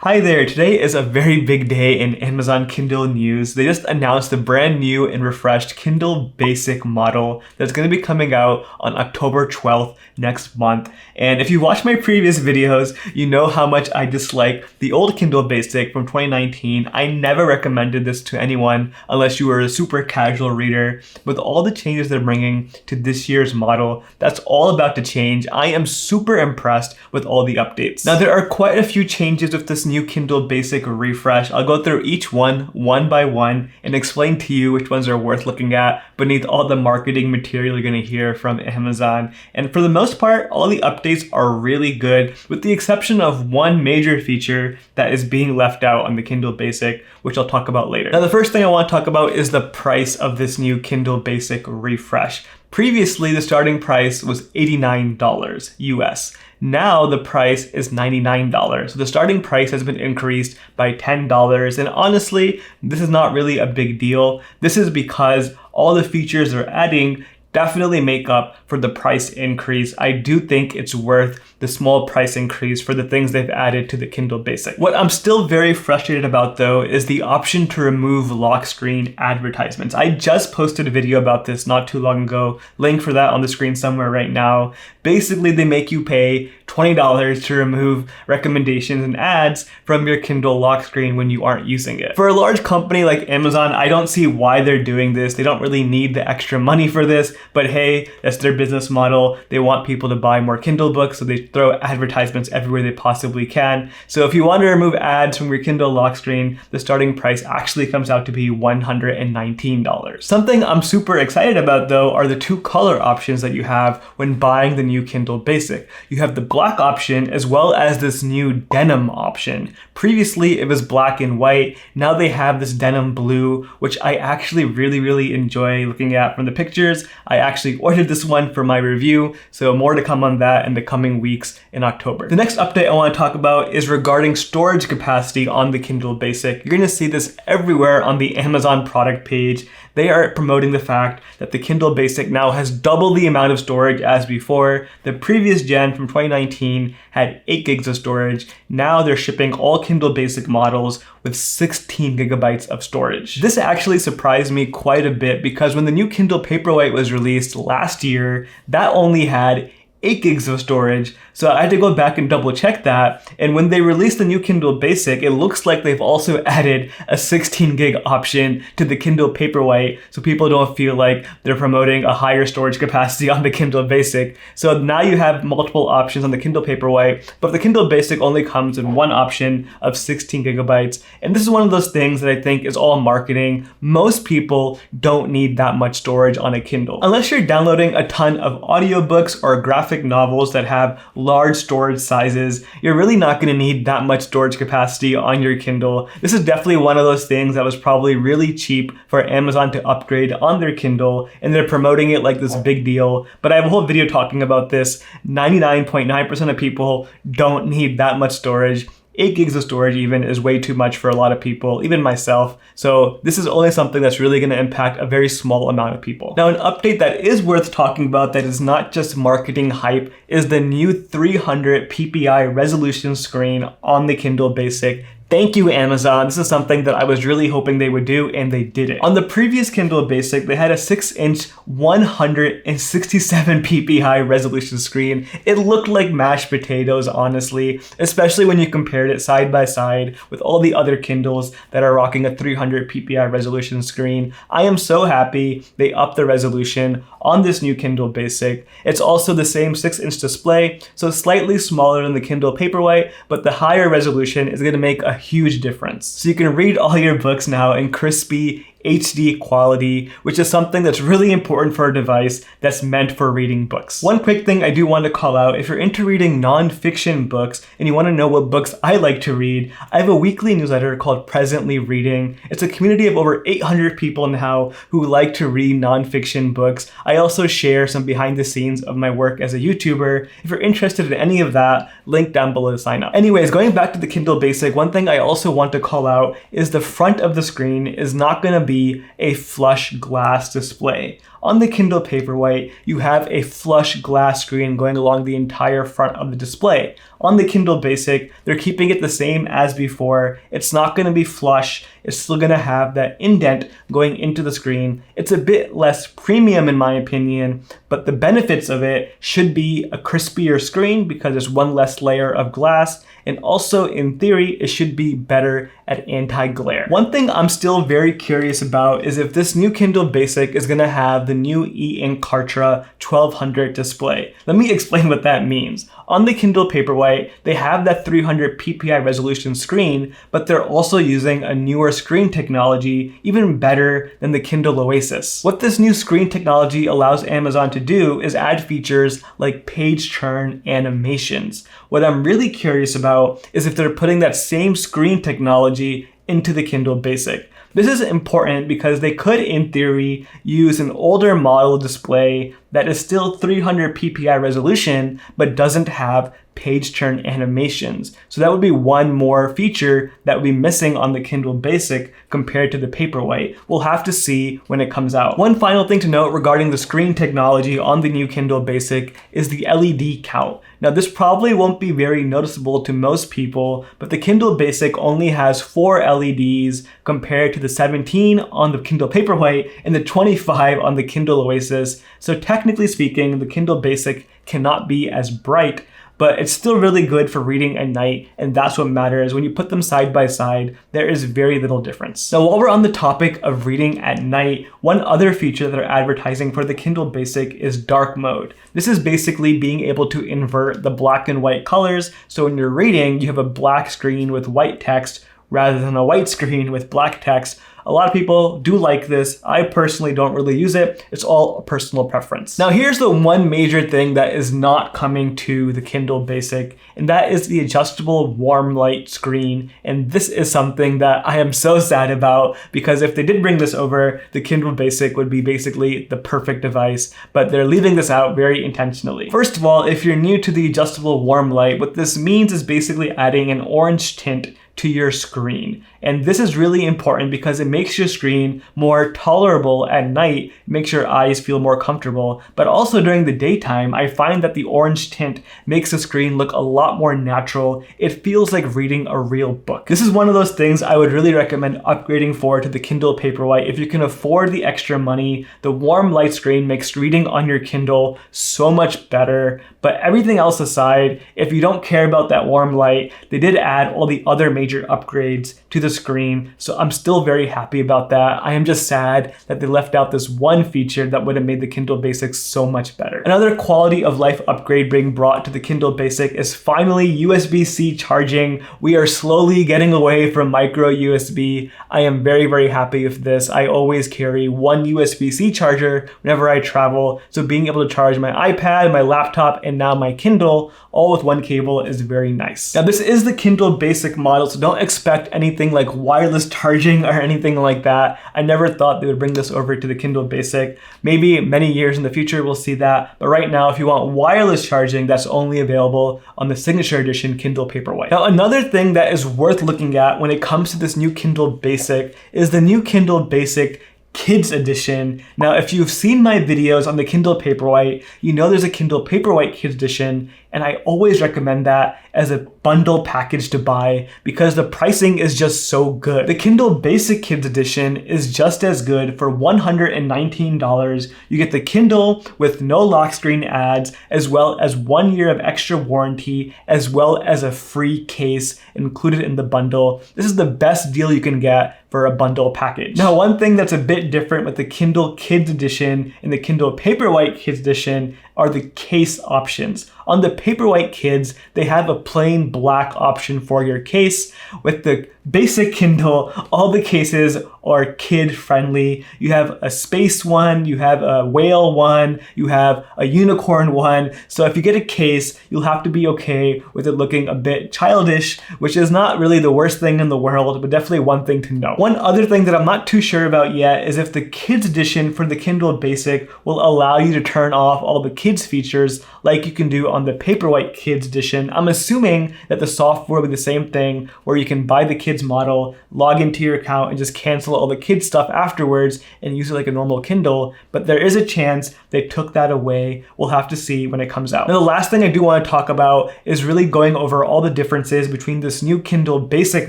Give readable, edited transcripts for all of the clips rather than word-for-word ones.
Hi there, today is a very big day in Amazon Kindle news. They just announced the brand new and refreshed Kindle Basic model that's going to be coming out on October 12th next month. And if you watched my previous videos, you know how much I dislike the old Kindle Basic from 2019. I never recommended this to anyone unless you were a super casual reader. With all the changes they're bringing to this year's model, that's all about to change. I am super impressed with all the updates. Now, there are quite a few changes with this new Kindle Basic refresh. I'll go through each one by one and explain to you which ones are worth looking at beneath all the marketing material you're going to hear from Amazon. And for the most part, all the updates are really good, with the exception of one major feature that is being left out on the Kindle Basic, which I'll talk about later. Now, the first thing I want to talk about is the price of this new Kindle Basic refresh. Previously, the starting price was $89 US. Now the price is $99. So the starting price has been increased by $10. And honestly, this is not really a big deal. This is because all the features they're adding definitely make up for the price increase. I do think it's worth the small price increase for the things they've added to the Kindle Basic. What I'm still very frustrated about though is the option to remove lock screen advertisements. I just posted a video about this not too long ago, link for that on the screen somewhere right now. Basically, they make you pay $20 to remove recommendations and ads from your Kindle lock screen when you aren't using it. For a large company like Amazon, I don't see why they're doing this. They don't really need the extra money for this, but hey, that's their business model. They want people to buy more Kindle books, so they throw advertisements everywhere they possibly can. So if you want to remove ads from your Kindle lock screen, the starting price actually comes out to be $119. Something I'm super excited about though are the two color options that you have when buying the new Kindle Basic. You have the black option as well as this new denim option. Previously it was black and white. Now they have this denim blue, which I actually really enjoy looking at from the pictures. I actually ordered this one for my review, so more to come on that in the coming weeks in October. The next update I want to talk about is regarding storage capacity on the Kindle Basic. You're going to see this everywhere on the Amazon product page. They are promoting the fact that the Kindle Basic now has double the amount of storage as before. The previous gen from 2019 had 8 gigs of storage. Now they're shipping all Kindle Basic models with 16 gigabytes of storage. This actually surprised me quite a bit because when the new Kindle Paperwhite was released last year, that only had 8 gigs of storage. So I had to go back and double check that. And when they released the new Kindle Basic, it looks like they've also added a 16 gig option to the Kindle Paperwhite, so people don't feel like they're promoting a higher storage capacity on the Kindle Basic. So now you have multiple options on the Kindle Paperwhite, but the Kindle Basic only comes in one option of 16 gigabytes. And this is one of those things that I think is all marketing. Most people don't need that much storage on a Kindle. Unless you're downloading a ton of audiobooks or graphic novels that have large storage sizes, you're really not going to need that much storage capacity on your Kindle. This is definitely one of those things that was probably really cheap for Amazon to upgrade on their Kindle, and they're promoting it like this big deal. But I have a whole video talking about this. 99.9% of people don't need that much storage. 8 gigs of storage even is way too much for a lot of people, even myself. So this is only something that's really going to impact a very small amount of people. Now, an update that is worth talking about that is not just marketing hype is the new 300 ppi resolution screen on the Kindle Basic. Thank you, Amazon. This is something that I was really hoping they would do, and they did it. On the previous Kindle Basic, they had a 6-inch 167 ppi resolution screen. It looked like mashed potatoes, honestly, especially when you compared it side by side with all the other Kindles that are rocking a 300 ppi resolution screen. I am so happy they upped the resolution on this new Kindle Basic. It's also the same 6-inch display, so slightly smaller than the Kindle Paperwhite, but the higher resolution is going to make a huge difference. So you can read all your books now in crispy HD quality, which is something that's really important for a device that's meant for reading books. One quick thing I do want to call out, if you're into reading non-fiction books and you want to know what books I like to read, I have a weekly newsletter called Presently Reading. It's a community of over 800 people now who like to read non-fiction books. I also share some behind the scenes of my work as a YouTuber. If you're interested in any of that, link down below to sign up. Anyways, going back to the Kindle Basic, one thing I also want to call out is the front of the screen is not going to be a flush glass display. On the Kindle Paperwhite, you have a flush glass screen going along the entire front of the display. On the Kindle Basic, they're keeping it the same as before. It's not going to be flush. It's still going to have that indent going into the screen. It's a bit less premium in my opinion, but the benefits of it should be a crispier screen because there's one less layer of glass, and also in theory, it should be better at anti-glare. One thing I'm still very curious about is if this new Kindle Basic is going to have the new e-ink Kartra 1200 display. Let me explain what that means. On the Kindle Paperwhite, they have that 300 ppi resolution screen, but they're also using a newer screen technology, even better than the Kindle Oasis. What this new screen technology allows Amazon to do is add features like page turn animations. What I'm really curious about is if they're putting that same screen technology into the Kindle Basic. This is important because they could, in theory, use an older model display that is still 300 ppi resolution, but doesn't have page turn animations. So that would be one more feature that would be missing on the Kindle Basic compared to the Paperwhite. We'll have to see when it comes out. One final thing to note regarding the screen technology on the new Kindle Basic is the LED count. Now this probably won't be very noticeable to most people, but the Kindle Basic only has 4 LEDs compared to the 17 on the Kindle Paperwhite and the 25 on the Kindle Oasis. So technically speaking, the Kindle Basic cannot be as bright, but it's still really good for reading at night, and that's what matters. When you put them side by side, there is very little difference. Now, while we're on the topic of reading at night, one other feature that they're advertising for the Kindle Basic is dark mode. This is basically being able to invert the black and white colors, so when you're reading, you have a black screen with white text rather than a white screen with black text. A lot of people do like this. I personally don't really use it. It's all a personal preference. Now here's the one major thing that is not coming to the Kindle Basic, and that is the adjustable warm light screen. And this is something that I am so sad about, because if they did bring this over, the Kindle Basic would be basically the perfect device, but they're leaving this out very intentionally. First of all, if you're new to the adjustable warm light, what this means is basically adding an orange tint to your screen. And this is really important because it makes your screen more tolerable at night, makes your eyes feel more comfortable, but also during the daytime, I find that the orange tint makes the screen look a lot more natural. It feels like reading a real book. This is one of those things I would really recommend upgrading for to the Kindle Paperwhite. If you can afford the extra money, the warm light screen makes reading on your Kindle so much better. But everything else aside, if you don't care about that warm light, they did add all the other major upgrades to the screen, so I'm still very happy about that. I am just sad that they left out this one feature that would have made the Kindle Basic so much better. Another quality of life upgrade being brought to the Kindle Basic is finally USB-C charging. We are slowly getting away from micro USB. I am very, very happy with this. I always carry one USB-C charger whenever I travel, so being able to charge my iPad, my laptop, and now my Kindle all with one cable is very nice. Now this is the Kindle Basic model, so don't expect anything like wireless charging or anything like that. I never thought they would bring this over to the Kindle Basic. Maybe many years in the future we'll see that, but right now if you want wireless charging, that's only available on the Signature Edition Kindle Paperwhite. Now another thing that is worth looking at when it comes to this new Kindle Basic is the new Kindle Basic Kids Edition. Now, if you've seen my videos on the Kindle Paperwhite, you know there's a Kindle Paperwhite Kids Edition, and I always recommend that as a bundle package to buy because the pricing is just so good. The Kindle Basic Kids Edition is just as good for $119. You get the Kindle with no lock screen ads, as well as 1 year of extra warranty, as well as a free case included in the bundle. This is the best deal you can get for a bundle package. Now, one thing that's a bit different with the Kindle Kids Edition and the Kindle Paperwhite Kids Edition are the case options. On the Paperwhite Kids, they have a plain black option for your case. With the basic Kindle, all the cases are kid friendly. You have a space one, you have a whale one, you have a unicorn one. So if you get a case, you'll have to be okay with it looking a bit childish, which is not really the worst thing in the world, but definitely one thing to know. One other thing that I'm not too sure about yet is if the Kids Edition for the Kindle Basic will allow you to turn off all the kids features like you can do on the Paperwhite Kids Edition. I'm assuming that the software will be the same thing where you can buy the kids model, log into your account, and just cancel cancel all the kids stuff afterwards and use it like a normal Kindle, but there is a chance they took that away. We'll have to see when it comes out. Now, the last thing I do want to talk about is really going over all the differences between this new Kindle Basic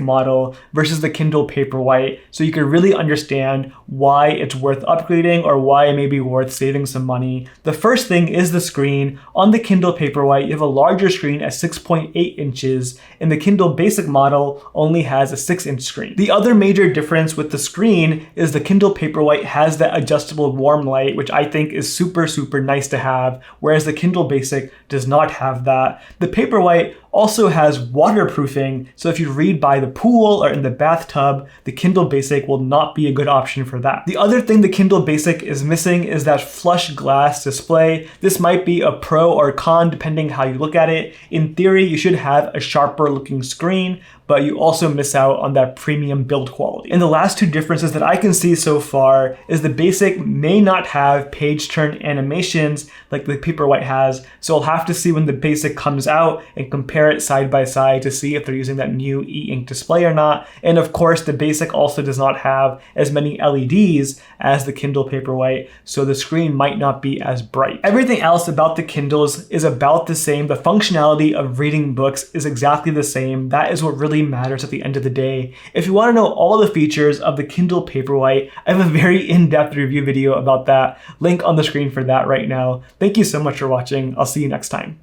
model versus the Kindle Paperwhite, so you can really understand why it's worth upgrading or why it may be worth saving some money. The first thing is the screen. On the Kindle Paperwhite, you have a larger screen at 6.8 inches, and the Kindle Basic model only has a 6-inch screen. The other major difference with the screen is the Kindle Paperwhite has that adjustable warm light, which I think is super nice to have, whereas the Kindle Basic does not have that. The Paperwhite also has waterproofing, so if you read by the pool or in the bathtub, the Kindle Basic will not be a good option for that. The other thing the Kindle Basic is missing is that flush glass display. This might be a pro or con depending how you look at it. In theory, you should have a sharper looking screen, but you also miss out on that premium build quality. And the last two differences that I can see so far is the Basic may not have page turn animations like the Paperwhite has, so I'll have to see when the Basic comes out and compare it side by side to see if they're using that new e-ink display or not. And of course, the Basic also does not have as many LEDs as the Kindle Paperwhite, so the screen might not be as bright. Everything else about the Kindles is about the same. The functionality of reading books is exactly the same. That is what really matters at the end of the day. If you want to know all the features of the Kindle Paperwhite, I have a very in-depth review video about that. Link on the screen for that right now. Thank you so much for watching. I'll see you next time.